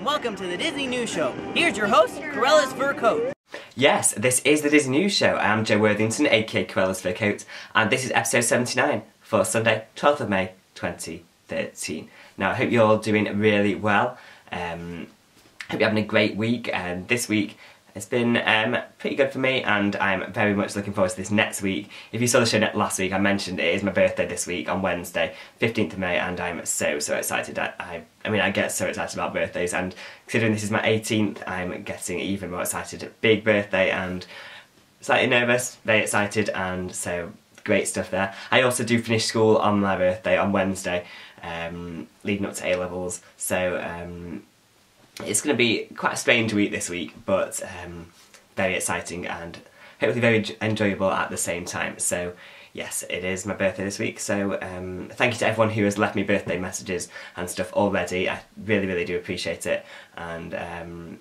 welcome to the Disney News Show. Here's your host, CruellasFurCoat. Yes, this is the Disney News Show. I am Joe Worthington, aka CruellasFurCoat, and this is episode 79 for Sunday, 12th of May, 2013. Now, I hope you're all doing really well. Hope you're having a great week, and this week it's been pretty good for me, and I'm very much looking forward to this next week. If you saw the show last week, I mentioned it is my birthday this week on Wednesday, 15th of May, and I'm so excited. I mean, I get so excited about birthdays, and considering this is my 18th, I'm getting even more excited. Big birthday, and slightly nervous, very excited, and so great stuff there. I also do finish school on my birthday on Wednesday, leading up to A-levels, so it's going to be quite a strange week this week, but very exciting and hopefully very enjoyable at the same time. So yes, it is my birthday this week, so thank you to everyone who has left me birthday messages and stuff already. I really do appreciate it, and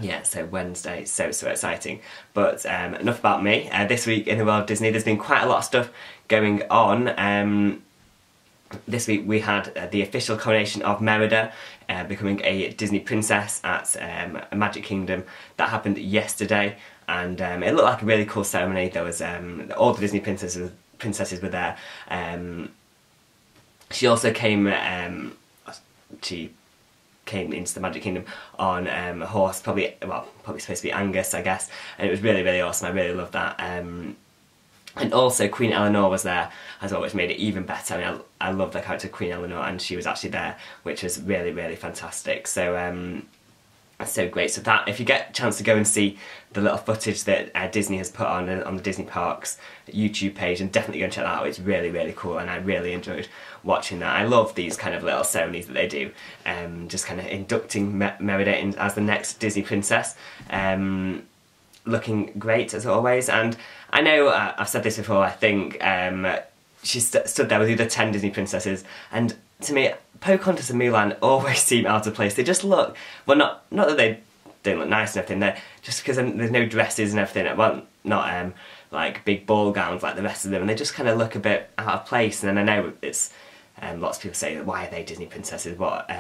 yeah, so Wednesday, so exciting. But enough about me. This week in the world of Disney, there's been quite a lot of stuff going on. This week we had the official coronation of Merida becoming a Disney princess at Magic Kingdom. That happened yesterday, and it looked like a really cool ceremony. There was all the Disney princesses were there. She also came into the Magic Kingdom on a horse, probably supposed to be Angus, I guess, and it was really awesome. I really loved that. And also Queen Eleanor was there as well, which made it even better. I mean, I love the character Queen Eleanor, and she was actually there, which was really fantastic. So so great. So that, if you get a chance to go and see the little footage that Disney has put on the Disney Parks YouTube page, and definitely go and check that out. It's really cool, and I really enjoyed watching that. I love these kind of little ceremonies that they do, just kind of inducting Merida in as the next Disney princess. Looking great as always, and I know I've said this before, I think she stood there with the other 10 Disney princesses, and to me, Pocahontas and Mulan always seem out of place. They just look, well, not that they don't look nice and everything, they're just because there's no dresses and everything, well, not like big ball gowns like the rest of them, and they just kind of look a bit out of place. And then I know it's lots of people say, why are they Disney princesses? What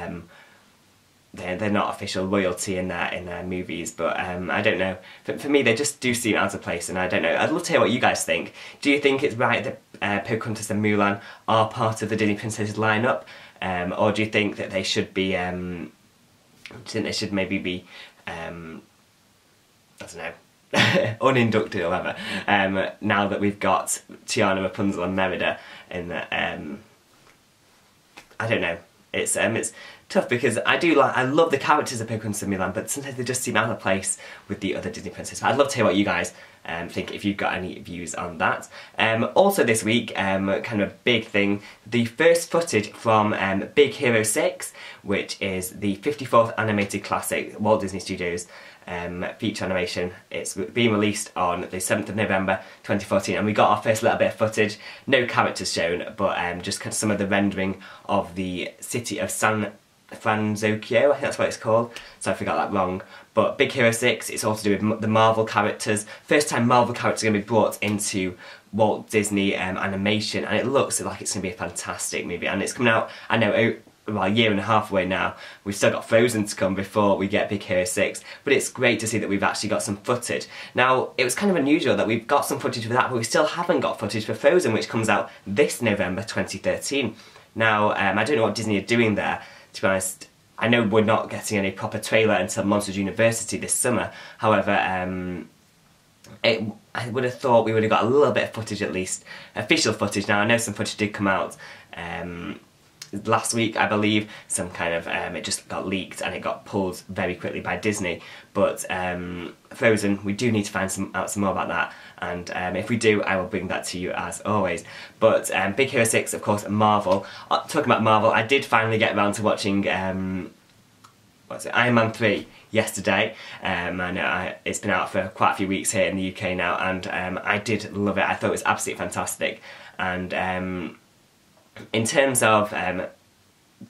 they're not official royalty in their movies, but I don't know. For me, they just do seem out of place, and I don't know. I'd love to hear what you guys think. Do you think it's right that Pocahontas and Mulan are part of the Disney princesses lineup, or do you think that they should be? Do you think they should maybe be? I don't know. Uninducted or whatever. Now that we've got Tiana, Rapunzel, and Merida in the, I don't know. It's tough because I love the characters of Pocahontas and Mulan, but sometimes they just seem out of place with the other Disney princesses. I'd love to hear what you guys think, if you've got any views on that. Also this week, kind of a big thing, the first footage from Big Hero 6, which is the 54th animated classic, Walt Disney Studios feature animation. It's being released on the 7th of November 2014, and we got our first little bit of footage. No characters shown, but just kind of some of the rendering of the city of San Francisco, I think that's what it's called, so I forgot that wrong. But Big Hero 6, it's all to do with the Marvel characters. First time Marvel characters are going to be brought into Walt Disney animation, and it looks like it's going to be a fantastic movie. And it's coming out, I know, well, a year and a half away now. We've still got Frozen to come before we get Big Hero 6, but it's great to see that we've actually got some footage. Now, it was kind of unusual that we've got some footage for that, but we still haven't got footage for Frozen, which comes out this November 2013. Now, I don't know what Disney are doing there, to be honest. I know we're not getting any proper trailer until Monsters University this summer. However, I would have thought we would have got a little bit of footage at least, official footage. Now, I know some footage did come out last week, I believe, some kind of, it just got leaked and it got pulled very quickly by Disney. But Frozen, we do need to find out some more about that, and if we do, I will bring that to you as always. But Big Hero 6, of course, Marvel. Talking about Marvel, I did finally get around to watching Iron Man 3 yesterday. I know it's been out for quite a few weeks here in the UK now, and I did love it. I thought it was absolutely fantastic. And in terms of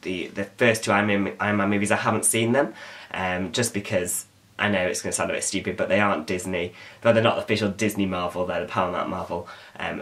the first two Iron Man movies, I haven't seen them, just because I know it's going to sound a bit stupid, but they aren't Disney. Though they're not the official Disney Marvel, they're the Paramount Marvel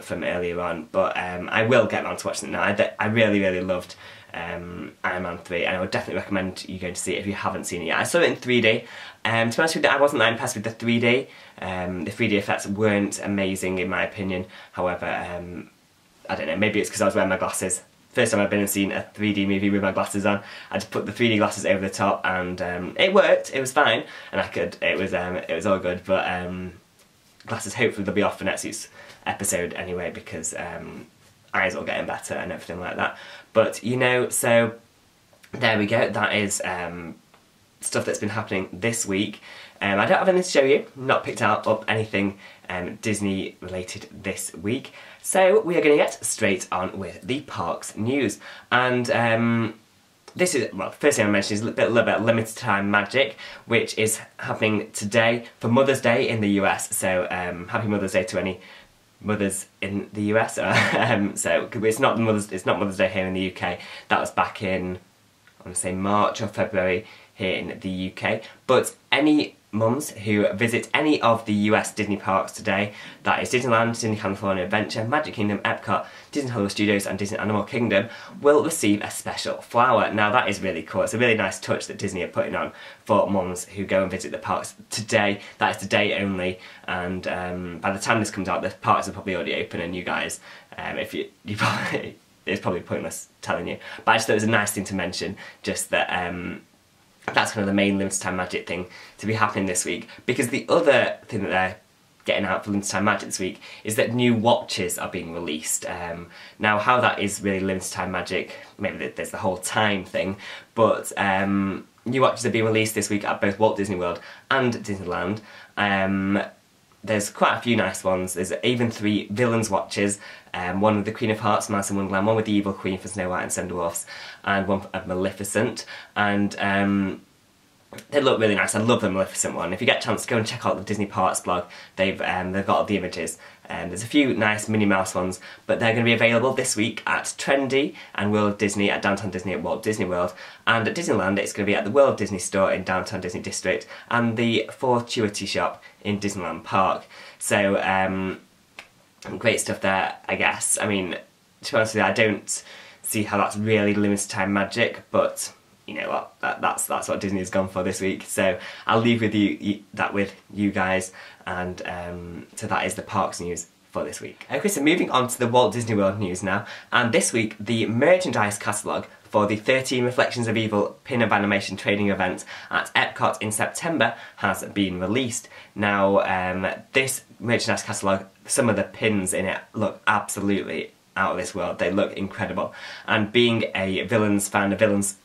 from earlier on. But I will get around to watching them now. I really loved Iron Man 3, and I would definitely recommend you going to see it if you haven't seen it yet. I saw it in 3D. To be honest with you, I wasn't that impressed with the 3D. The 3D effects weren't amazing in my opinion. However, I don't know, maybe it's because I was wearing my glasses. First time I've been and seen a 3D movie with my glasses on. I just put the 3D glasses over the top, and it worked. It was fine, and it was all good. But glasses, hopefully they'll be off for next week's episode anyway, because eyes are getting better and everything like that. But you know, so there we go. That is stuff that's been happening this week. I don't have anything to show you. Not picked out up anything Disney related this week. So we are going to get straight on with the parks news. And this is, well, first thing I mentioned is a little bit of limited time magic, which is happening today for Mother's Day in the US. So happy Mother's Day to any mothers in the US. So it's not Mother's Day here in the UK. That was back in, I want to say March or February here in the UK. But any mums who visit any of the US Disney parks today, that is Disneyland, Disney California Adventure, Magic Kingdom, Epcot, Disney Hollywood Studios and Disney Animal Kingdom, will receive a special flower. Now that is really cool. It's a really nice touch that Disney are putting on for mums who go and visit the parks today. That is today only, and by the time this comes out, the parks are probably already open, and you guys, if you probably, it's probably pointless telling you, but I just thought it was a nice thing to mention, just that that's kind of the main limited time magic thing to be happening this week. Because the other thing that they're getting out for limited time magic this week is that new watches are being released. Now how that is really limited time magic, maybe there's the whole time thing, but new watches are being released this week at both Walt Disney World and Disneyland. There's quite a few nice ones. There's even 3 villains watches, one with the Queen of Hearts, Alice in Wonderland, one with the Evil Queen for Snow White and Seven Dwarfs, and one of Maleficent. And they look really nice. I love the Maleficent one. If you get a chance, go and check out the Disney Parks blog. They've got all the images. There's a few nice Minnie Mouse ones, but they're going to be available this week at Trendy and World Disney at Downtown Disney at Walt Disney World. And at Disneyland, it's going to be at the World Disney Store in Downtown Disney District and the Fortuity Shop in Disneyland Park. So, great stuff there, I guess. I mean, to be honest with you, I don't see how that's really limited time magic, but you know what, that's what Disney has gone for this week. So I'll leave with that with you guys, and so that is the parks news for this week. Okay, so moving on to the Walt Disney World news now, and this week the merchandise catalogue for the 13 Reflections of Evil pin of animation trading event at Epcot in September has been released. Now this merchandise catalogue, some of the pins in it look absolutely out of this world. They look incredible, and being a Villains fan, a Villains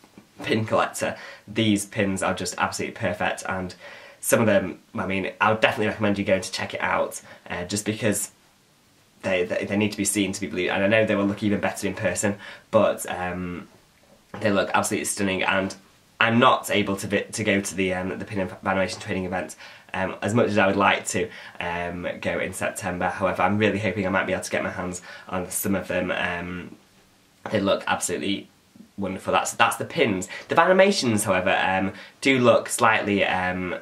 pin collector, these pins are just absolutely perfect, and some of them, I mean, I would definitely recommend you going to check it out, just because they need to be seen to be believed, and I know they will look even better in person, but they look absolutely stunning, and I'm not able to go to the pin of animation trading event as much as I would like to go in September. However, I'm really hoping I might be able to get my hands on some of them. They look absolutely wonderful. That's the pins. The animations, however, do look slightly, I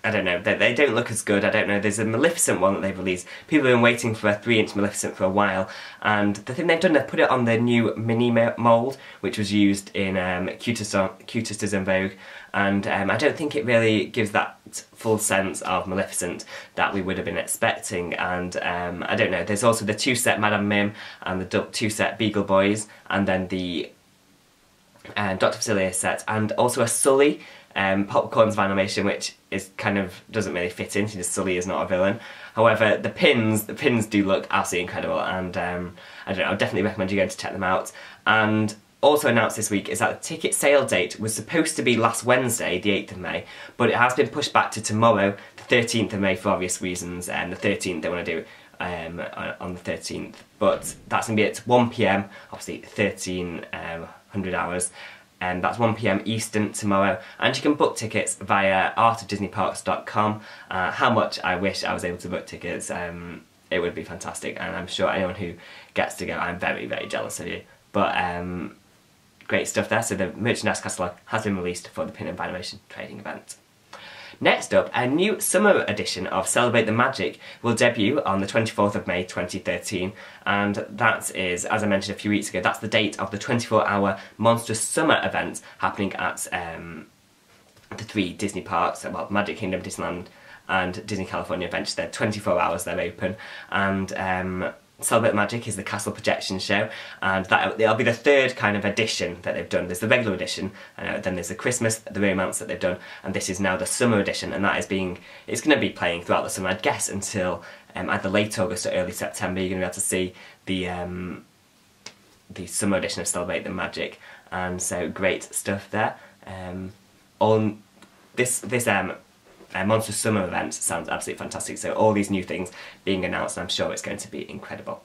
don't know, they don't look as good. I don't know, there's a Maleficent one that they've released. People have been waiting for a 3-inch Maleficent for a while, and the thing they've done, they've put it on the new mini mould, which was used in Cutest is en Vogue, and I don't think it really gives that full sense of Maleficent that we would have been expecting. And I don't know, there's also the 2-set Madame Mim and the 2-set Beagle Boys, and then the Dr. Facilier set, and also a Sully Popcorns of animation, which is kind of doesn't really fit in, because Sully is not a villain. However, the pins do look absolutely incredible, and I don't know, I would definitely recommend you going to check them out. And also announced this week is that the ticket sale date was supposed to be last Wednesday, the 8th of May, but it has been pushed back to tomorrow, the 13th of May, for obvious reasons, and the 13th they want to do on the 13th, but that's going to be at 1 PM, obviously 1300 hours, and that's 1 PM Eastern tomorrow, and you can book tickets via artofdisneyparks.com. How much I wish I was able to book tickets. It would be fantastic, and I'm sure anyone who gets to go, I'm very, very jealous of you. But great stuff there. So the merchandise catalogue has been released for the Pin of Animation trading event. Next up, a new summer edition of Celebrate the Magic will debut on the 24th of May 2013, and that is, as I mentioned a few weeks ago, that's the date of the 24-hour Monstrous Summer event happening at the 3 Disney parks, well, Magic Kingdom, Disneyland and Disney California Adventure. They're 24 hours they're open, and Celebrate the Magic is the castle projection show, and that'll be the 3rd kind of edition that they've done. There's the regular edition, and then there's the Christmas, the Romance that they've done, and this is now the summer edition, and it's going to be playing throughout the summer, I'd guess, until either late August or early September. You're going to be able to see the summer edition of Celebrate the Magic, and so great stuff there. This Monstrous Summer event sounds absolutely fantastic, so all these new things being announced, and I'm sure it's going to be incredible.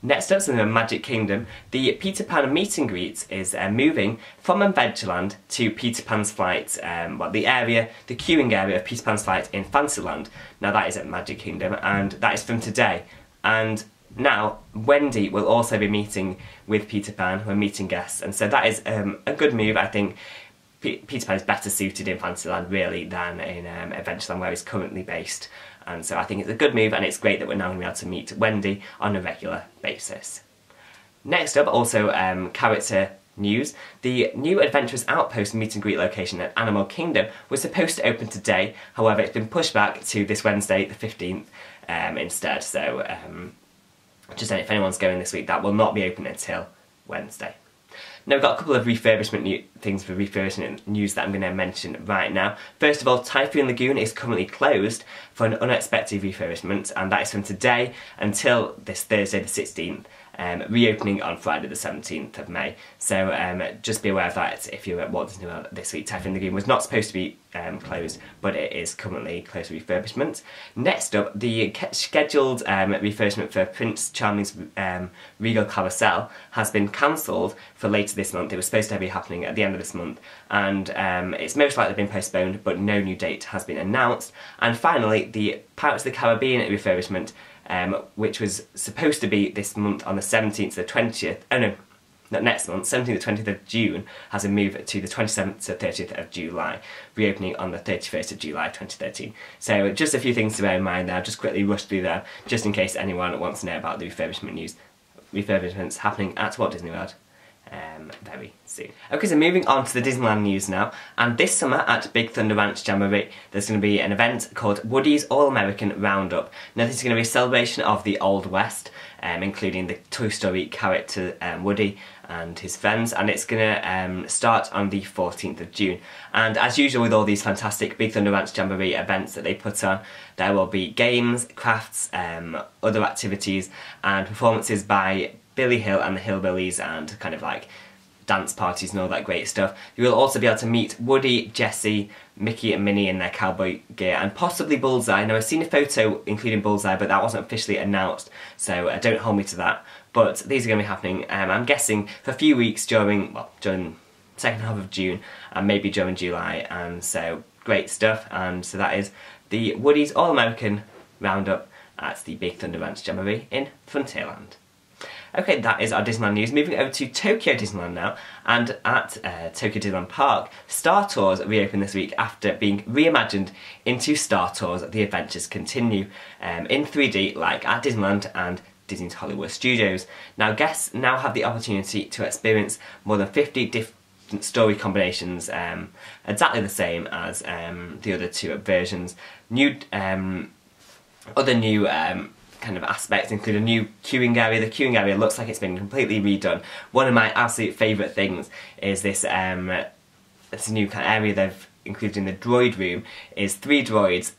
Next up, in the Magic Kingdom, the Peter Pan meet and greet is moving from Adventureland to Peter Pan's flight, the queuing area of Peter Pan's flight in Fantasyland. Now that is at Magic Kingdom, and that is from today. And now Wendy will also be meeting with Peter Pan, we're meeting guests, and so that is a good move. I think Peter Pan is better suited in Fantasyland really than in Adventureland where he's currently based, and so I think it's a good move, and it's great that we're now going to be able to meet Wendy on a regular basis. Next up, also character news. The new Adventurous Outpost meet and greet location at Animal Kingdom was supposed to open today, however it's been pushed back to this Wednesday the 15th instead, so just saying, if anyone's going this week, that will not be open until Wednesday. Now we've got a couple of refurbishment news that I'm going to mention right now. First of all, Typhoon Lagoon is currently closed for an unexpected refurbishment, and that is from today until this Thursday the 16th, reopening on Friday the 17th of May. So just be aware of that if you're at Walt Disney World this week. Typhoon Lagoon was not supposed to be closed, but it is currently closed for refurbishment. Next up, the scheduled refurbishment for Prince Charming's Regal Carousel has been cancelled for later this month. It was supposed to be happening at the end of this month, and it's most likely been postponed, but no new date has been announced. And finally, the Pirates of the Caribbean refurbishment, which was supposed to be this month on the 17th to the 20th, not next month, 17th to 20th of June, has been moved to the 27th to 30th of July, reopening on the 31st of July 2013. So just a few things to bear in mind there. I'll just quickly rush through there, just in case anyone wants to know about the refurbishment news. Refurbishments happening at Walt Disney World very soon. Okay, so moving on to the Disneyland news now, and this summer at Big Thunder Ranch Jamboree there's going to be an event called Woody's All-American Roundup. Now this is going to be a celebration of the Old West, including the Toy Story character Woody and his friends, and it's going to start on the 14th of June. And as usual with all these fantastic Big Thunder Ranch Jamboree events that they put on, there will be games, crafts, other activities and performances by Billy Hill and the Hillbillies, and kind of like dance parties and all that great stuff. You will also be able to meet Woody, Jessie, Mickey and Minnie in their cowboy gear, and possibly Bullseye. Now I've seen a photo including Bullseye, but that wasn't officially announced, so don't hold me to that. But these are going to be happening, I'm guessing, for a few weeks during the second half of June, and maybe during July, and so great stuff. And so that is the Woody's All-American Roundup at the Big Thunder Ranch Jamboree in Frontierland. Okay, that is our Disneyland news. Moving over to Tokyo Disneyland now, and at Tokyo Disneyland Park, Star Tours reopened this week after being reimagined into Star Tours The Adventures Continue in 3D, like at Disneyland and Disney's Hollywood Studios. Now guests now have the opportunity to experience more than 50 different story combinations, exactly the same as the other two versions. Other new kind of aspects include a new queuing area. The queuing area looks like it's been completely redone. One of my absolute favourite things is this new kind of area they've included in the droid room, is 3 droids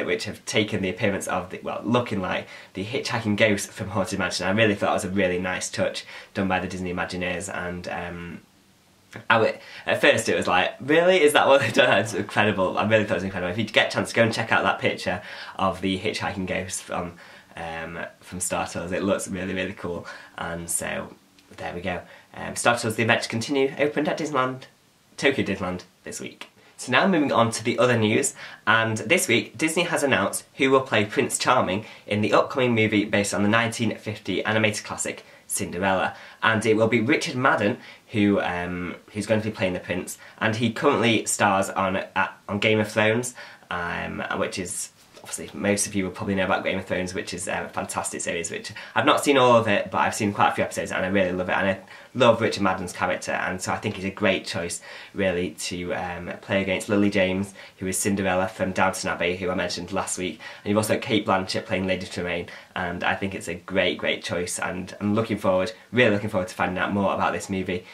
which have taken the appearance of, looking like the hitchhiking ghost from Haunted Mansion. I really thought it was a really nice touch done by the Disney Imagineers, and at first it was like, really? Is that what they've done? It's incredible. I really thought it was incredible. If you get a chance to go and check out that picture of the hitchhiking ghost from Star Tours, it looks really, really cool. And so, there we go. Star Tours The Adventures Continue opened at Tokyo Disneyland this week. So now moving on to the other news, and this week Disney has announced who will play Prince Charming in the upcoming movie based on the 1950 animated classic Cinderella, and it will be Richard Madden who's going to be playing the prince, and he currently stars on Game of Thrones, which is, obviously most of you will probably know about Game of Thrones, which is a fantastic series, which I've not seen all of it, but I've seen quite a few episodes and I really love it, and I love Richard Madden's character, and so I think he's a great choice really to play against Lily James, who is Cinderella from Downton Abbey, who I mentioned last week, and you've also got Kate Blanchett playing Lady Tremaine, and I think it's a great choice, and I'm really looking forward to finding out more about this movie.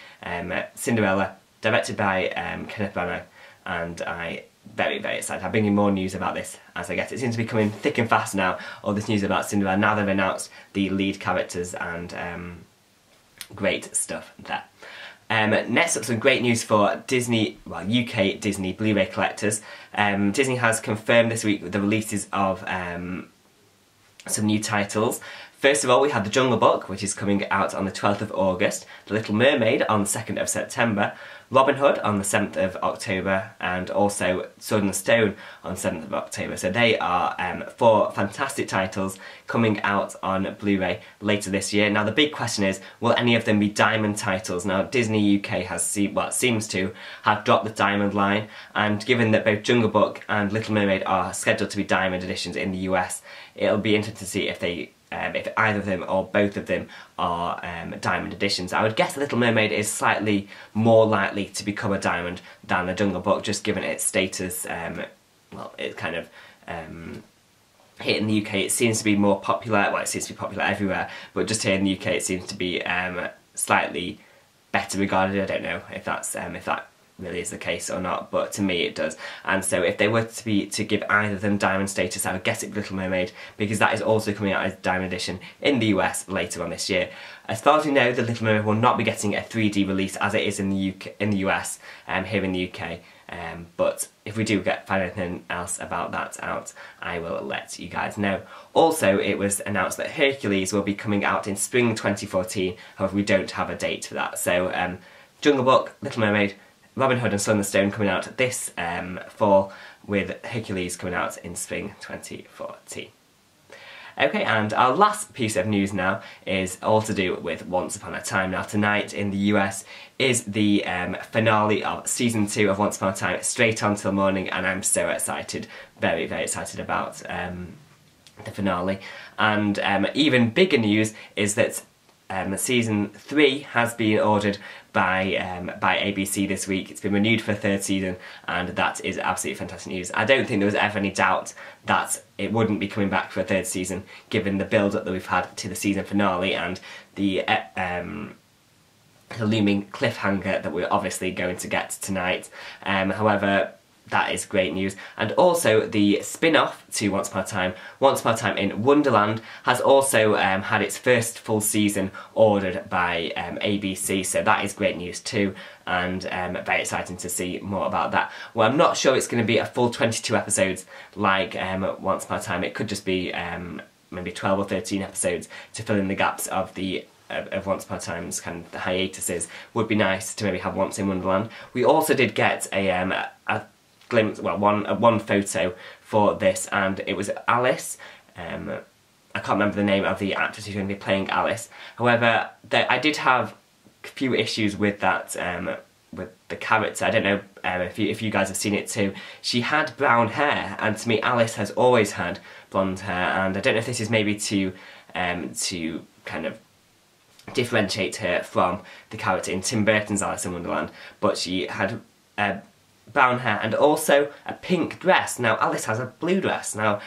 Cinderella, directed by Kenneth Branagh, and I very excited. I'll bring you more news about this as I get it. It seems to be coming thick and fast now, all this news about Cinderella. Now they've announced the lead characters, and great stuff there. Next up, some great news for Disney, well, UK Disney Blu-ray collectors. Disney has confirmed this week the releases of some new titles. First of all, we have The Jungle Book, which is coming out on the 12th of August, The Little Mermaid on the 2nd of September, Robin Hood on the 7th of October, and also Sword and Stone on the 7th of October. So they are 4 fantastic titles coming out on Blu-ray later this year. Now the big question is, will any of them be Diamond titles? Now Disney UK seems to have dropped the Diamond line, and given that both Jungle Book and Little Mermaid are scheduled to be Diamond editions in the US, it'll be interesting to see if either of them or both of them are Diamond editions. I would guess The Little Mermaid is slightly more likely to become a Diamond than The Jungle Book, just given its status. Well, it kind of here in the UK it seems to be more popular. Well, it seems to be popular everywhere, but just here in the UK it seems to be slightly better regarded. I don't know if that really is the case or not, but to me it does. And so if they were to give either of them Diamond status, I would guess it Little Mermaid, because that is also coming out as Diamond edition in the US later on this year. As far as we know, the Little Mermaid will not be getting a 3D release as it is in the US, here in the UK. But if we do find anything else about that out, I will let you guys know. Also, it was announced that Hercules will be coming out in spring 2014, however we don't have a date for that. So Jungle Book, Little Mermaid, Robin Hood and Sword and Stone coming out this fall, with Hercules coming out in spring 2014. Okay, and our last piece of news now is all to do with Once Upon a Time. Now tonight in the US is the finale of season 2 of Once Upon a Time, straight on till morning, and I'm so excited, very excited about the finale. And even bigger news is that season 3 has been ordered by ABC this week. It's been renewed for a 3rd season, and that is absolutely fantastic news. I don't think there was ever any doubt that it wouldn't be coming back for a 3rd season, given the build-up that we've had to the season finale and the looming cliffhanger that we're obviously going to get tonight. However, that is great news. And also the spin-off to Once Upon a Time in Wonderland, has also had its first full season ordered by ABC, so that is great news too, and very exciting to see more about that. Well, I'm not sure it's going to be a full 22 episodes like Once Upon a Time. It could just be maybe 12 or 13 episodes to fill in the gaps of Once Upon a Time's kind of the hiatuses. Would be nice to maybe have Once in Wonderland. We also did get a glimpse, well, one photo for this, and it was Alice. I can't remember the name of the actress who's going to be playing Alice. However, I did have a few issues with that, with the character. I don't know if you guys have seen it too. She had brown hair, and to me Alice has always had blonde hair, and I don't know if this is maybe to kind of differentiate her from the character in Tim Burton's Alice in Wonderland, but she had brown hair and also a pink dress. Now Alice has a blue dress. Now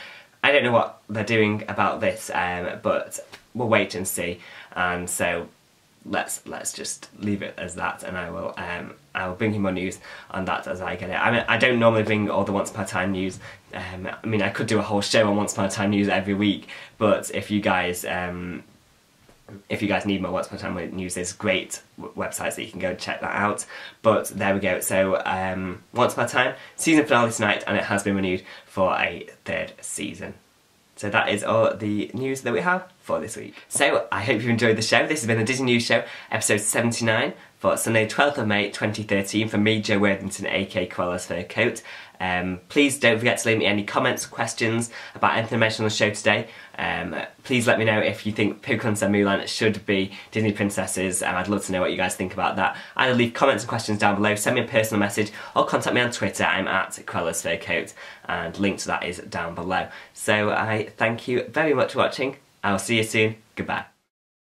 I don't know what they're doing about this, but we'll wait and see. And so let's just leave it as that, and I will bring you more news on that as I get it. I mean, I don't normally bring all the Once Upon a Time news. I mean, I could do a whole show on Once Upon a Time news every week, but if you guys need more Once Upon a Time news, there's great websites that you can go and check that out. But there we go. So Once Upon a Time, season finale tonight, and it has been renewed for a 3rd season. So that is all the news that we have for this week. So, I hope you enjoyed the show. This has been the Disney News Show, episode 79, for Sunday, 12th of May 2013, from me, Joe Worthington, aka CruellasFurCoat. Please don't forget to leave me any comments, questions about anything I mentioned on the show today. Please let me know if you think Pocahontas and Mulan should be Disney princesses, and I'd love to know what you guys think about that. Either leave comments and questions down below, send me a personal message, or contact me on Twitter. I'm at CruellasFurCoat, and link to that is down below. So I thank you very much for watching. I'll see you soon. Goodbye.